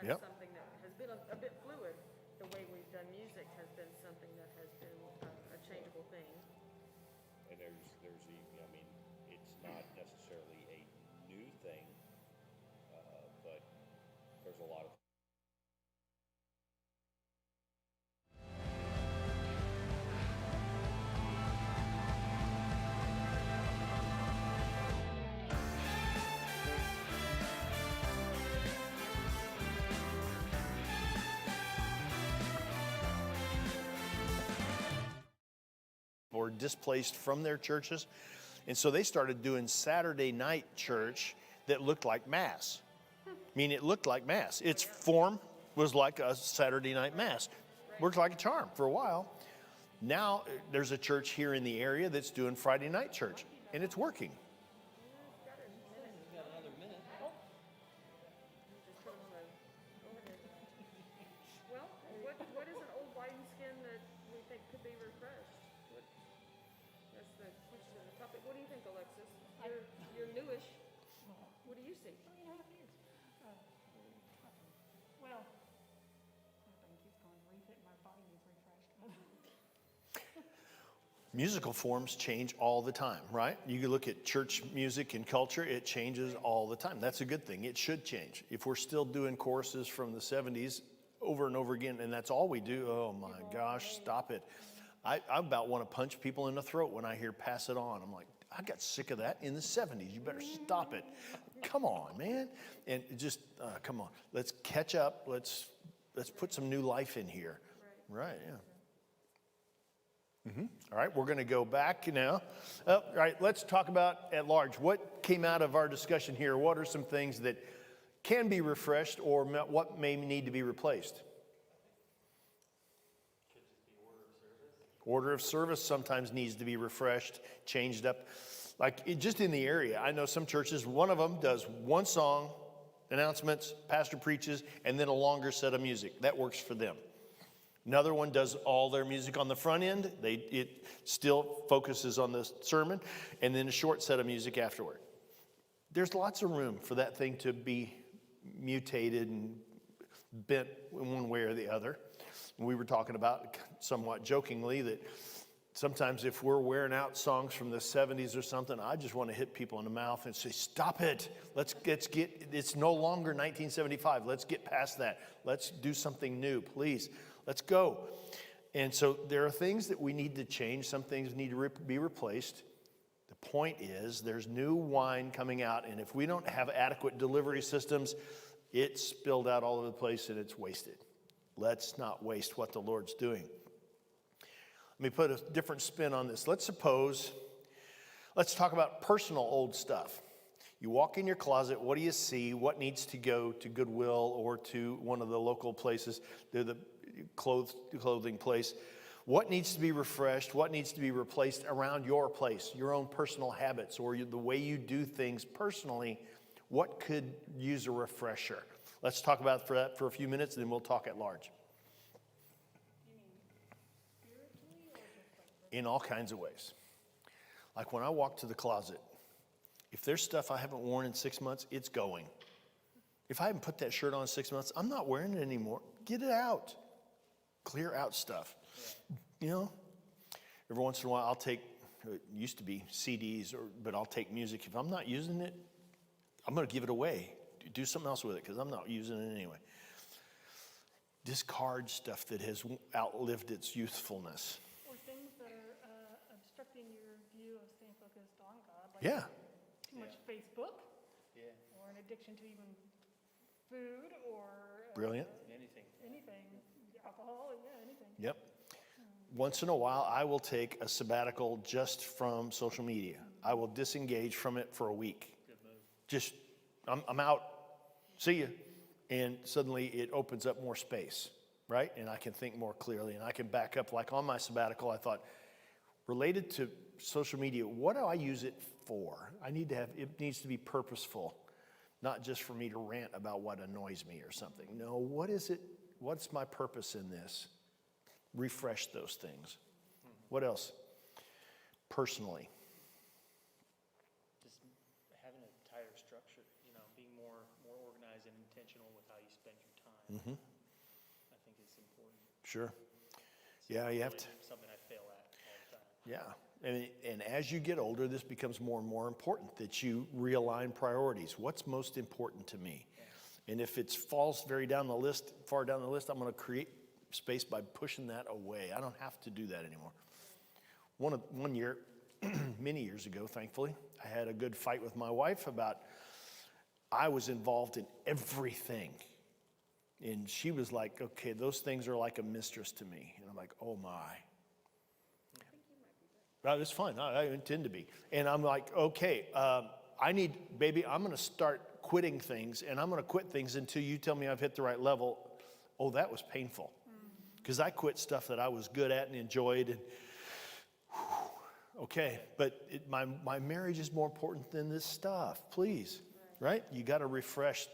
kind Yep. of something that has been a bit fluid. The way we've done music has been something that has been a changeable thing. And I mean, it's not necessarily a new thing, but there's a lot of or displaced from their churches. And so they started doing Saturday night church that looked like Mass. I mean, it looked like Mass. Its form was like a Saturday night Mass. Worked like a charm for a while. Now there's a church here in the area that's doing Friday night church, and it's working. Well, what is an old wineskin that we think could be refreshed? That's the question, the topic. What do you think, Alexis? You're newish. What do you see? 3.5 years. Well, my brain keeps going to refit. My body needs refreshed. Musical forms change all the time, right? You can look at church music and culture, it changes all the time. That's a good thing. It should change. If we're still doing choruses from the 70s over and over again, and that's all we do, oh my gosh, stop it. I about want to punch people in the throat when I hear Pass It On. I'm like, I got sick of that in the 70s. You better stop it. Come on, man. And just, come on. Let's catch up. Let's put some new life in here. Right, yeah. All right, we're going to go back now. All right, let's talk about at large. What came out of our discussion here? What are some things that can be refreshed or what may need to be replaced? Order of service sometimes needs to be refreshed, changed up. Like just in the area, I know some churches, one of them does one song, announcements, pastor preaches, and then a longer set of music. That works for them. Another one does all their music on the front end. It still focuses on the sermon, and then a short set of music afterward. There's lots of room for that thing to be mutated and bent in one way or the other. We were talking about, somewhat jokingly, that sometimes if we're wearing out songs from the 70s or something, I just want to hit people in the mouth and say, stop it. Let's get, it's no longer 1975. Let's get past that. Let's do something new, please. Let's go. And so there are things that we need to change. Some things need to be replaced. The point is there's new wine coming out, and if we don't have adequate delivery systems, it's spilled out all over the place and it's wasted. Let's not waste what the Lord's doing. Let me put a different spin on this. Let's talk about personal old stuff. You walk in your closet, what do you see? What needs to go to Goodwill or to one of the local places? They're the clothing place. What needs to be refreshed? What needs to be replaced around your place, your own personal habits, or the way you do things personally? What could use a refresher? Let's talk about that for a few minutes, and then we'll talk at large. You mean spiritually or just like In all kinds of ways. Like when I walk to the closet, if there's stuff I haven't worn in 6 months, it's going. If I haven't put that shirt on in 6 months, I'm not wearing it anymore. Get it out. Clear out stuff. You know, every once in a while I'll take, it used to be CDs, but I'll take music. If I'm not using it, I'm going to give it away. Do something else with it because I'm not using it anyway. Discard stuff that has outlived its youthfulness. or things that are obstructing your view of staying focused on God, like Yeah. too much Facebook, or an addiction to even food, or Brilliant. anything, alcohol, anything. Yep. Once in a while, I will take a sabbatical just from social media. I will disengage from it for a week. Just, I'm out. See you. And suddenly it opens up more space, right? And I can think more clearly and I can back up. Like on my sabbatical, I thought, related to social media, what do I use it for? It needs to be purposeful, not just for me to rant about what annoys me or something. No, what is it? What's my purpose in this? Refresh those things. What else? Personally. Just having a tighter structure, being more organized and intentional with how you spend your time. I think it's important. Sure. Yeah, you have to. Really something I fail at all the time. Yeah. And as you get older, this becomes more and more important that you realign priorities. What's most important to me? And if it falls far down the list, I'm going to create space by pushing that away. I don't have to do that anymore. One year, many years ago, thankfully, I had a good fight with my wife about I was involved in everything. And she was like, okay, those things are like a mistress to me. And I'm like, oh my. Right, it's fine. I intend to be. And I'm like, okay, baby, I'm going to start quitting things, and I'm going to quit things until you tell me I've hit the right level. Oh, that was painful. Because I quit stuff that I was good at and enjoyed. And okay, but my marriage is more important than this stuff. Please, right? You got to refresh.